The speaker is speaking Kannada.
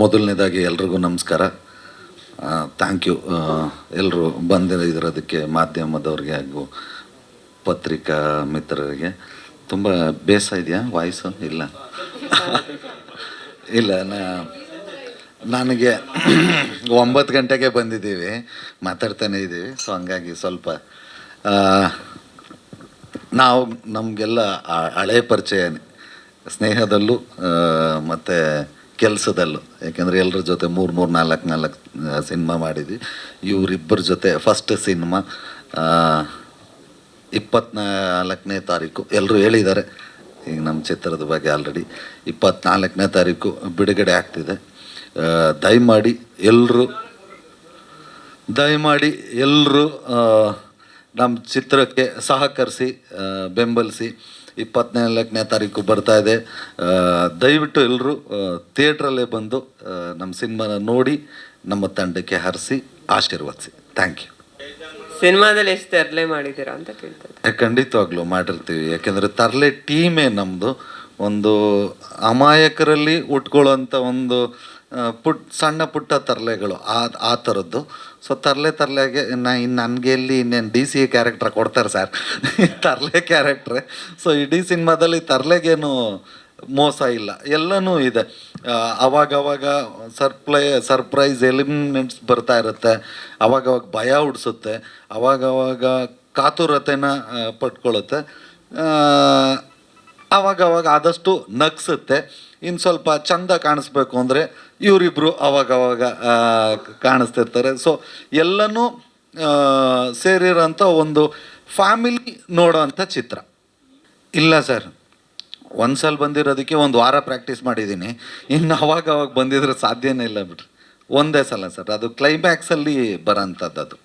ಮೊದಲನೇದಾಗಿ ಎಲ್ರಿಗೂ ನಮಸ್ಕಾರ. ಥ್ಯಾಂಕ್ ಯು ಎಲ್ಲರೂ ಬಂದಿರೋದಕ್ಕೆ, ಮಾಧ್ಯಮದವ್ರಿಗೆ ಹಾಗೂ ಪತ್ರಿಕಾ ಮಿತ್ರರಿಗೆ. ತುಂಬ ಬೇಸ ಇದೆಯಾ ವಾಯ್ಸು? ಇಲ್ಲ ಇಲ್ಲ, ನನಗೆ 9 ಗಂಟೆಗೆ ಬಂದಿದ್ದೀವಿ, ಮಾತಾಡ್ತಾನೆ ಇದ್ದೀವಿ. ಸೊ ಹಂಗಾಗಿ ಸ್ವಲ್ಪ ನಾವು ನಮಗೆಲ್ಲ ಹಳೆ ಪರಿಚಯನೇ, ಸ್ನೇಹದಲ್ಲೂ ಮತ್ತು ಕೆಲಸದಲ್ಲೂ. ಯಾಕೆಂದರೆ ಎಲ್ಲರ ಜೊತೆ 3-4 ಸಿನಿಮಾ ಮಾಡಿದ್ವಿ. ಇವರಿಬ್ಬರ ಜೊತೆ ಫಸ್ಟ್ ಸಿನಿಮಾ 24ನೇ ತಾರೀಕು ಎಲ್ಲರೂ ಹೇಳಿದ್ದಾರೆ. ಈಗ ನಮ್ಮ ಚಿತ್ರದ ಬಗ್ಗೆ ಆಲ್ರೆಡಿ 24ನೇ ತಾರೀಕು ಬಿಡುಗಡೆ ಆಗ್ತಿದೆ. ದಯಮಾಡಿ ಎಲ್ಲರೂ ನಮ್ಮ ಚಿತ್ರಕ್ಕೆ ಸಹಕರಿಸಿ, ಬೆಂಬಲಿಸಿ. 24ನೇ ತಾರೀಕು ಬರ್ತಾ ಇದೆ. ದಯವಿಟ್ಟು ಎಲ್ಲರೂ ಥಿಯೇಟ್ರಲ್ಲೇ ಬಂದು ನಮ್ಮ ಸಿನಿಮಾನ ನೋಡಿ ನಮ್ಮ ತಂಡಕ್ಕೆ ಹರಿಸಿ ಆಶೀರ್ವದಿಸಿ. Thank you. ಸಿನಿಮಾದಲ್ಲಿ ಎಷ್ಟು ತರಲೆ ಮಾಡಿದ್ದೀರಾ ಅಂತ ಕೇಳ್ತಾರೆ. ಖಂಡಿತವಾಗ್ಲೂ ಮಾಡಿರ್ತೀವಿ. ಯಾಕೆಂದರೆ ತರಲೆ ಟೀಮೇ ನಮ್ಮದು. ಒಂದು ಅಮಾಯಕರಲ್ಲಿ ಉಟ್ಕೊಳ್ಳೋಂಥ ಒಂದು ಸಣ್ಣ ಪುಟ್ಟ ತರಲೆಗಳು ಆ ಥರದ್ದು. ಸೊ ತರಲೆಗೆ ನನಗೆ ಎಲ್ಲಿ ಇನ್ನೇನು DC ಕ್ಯಾರೆಕ್ಟ್ರ್ ಕೊಡ್ತಾರೆ ಸರ್, ತರಲೆ ಕ್ಯಾರೆಕ್ಟ್ರೆ. ಸೊ ಇಡೀ ಸಿನಿಮಾದಲ್ಲಿ ತರಲೆಗೇನು ಮೋಸ ಇಲ್ಲ, ಎಲ್ಲನೂ ಇದೆ. ಅವಾಗವಾಗ ಸರ್ಪ್ರೈಸ್ ಎಲಿಮೆಂಟ್ಸ್ ಬರ್ತಾ ಇರುತ್ತೆ, ಅವಾಗವಾಗ ಭಯ ಹುಡ್ಸುತ್ತೆ, ಅವಾಗವಾಗ ಕಾತುರತೆನ ಪಟ್ಕೊಳ್ಳುತ್ತೆ, ಅವಾಗವಾಗ ಆದಷ್ಟು ನಗ್ಸುತ್ತೆ. ಇನ್ನು ಸ್ವಲ್ಪ ಚಂದ ಕಾಣಿಸ್ಬೇಕು ಅಂದರೆ ಇವರಿಬ್ಬರು ಅವಾಗವಾಗ ಕಾಣಿಸ್ತಿರ್ತಾರೆ. ಸೊ ಎಲ್ಲನೂ ಸೇರಿರೋಂಥ ಒಂದು ಫ್ಯಾಮಿಲಿ ನೋಡೋವಂಥ ಚಿತ್ರ. ಇಲ್ಲ ಸರ್, ಒಂದು ಸಲ ಬಂದಿರೋದಕ್ಕೆ 1 ವಾರ ಪ್ರಾಕ್ಟೀಸ್ ಮಾಡಿದ್ದೀನಿ. ಇನ್ನು ಅವಾಗವಾಗ ಬಂದಿದ್ರೆ ಸಾಧ್ಯನೇ ಇಲ್ಲ ಬಿಡ್ರಿ. ಒಂದೇ ಸಲ ಸರ್, ಅದು ಕ್ಲೈಮ್ಯಾಕ್ಸಲ್ಲಿ ಬರೋಂಥದ್ದು. ಅದು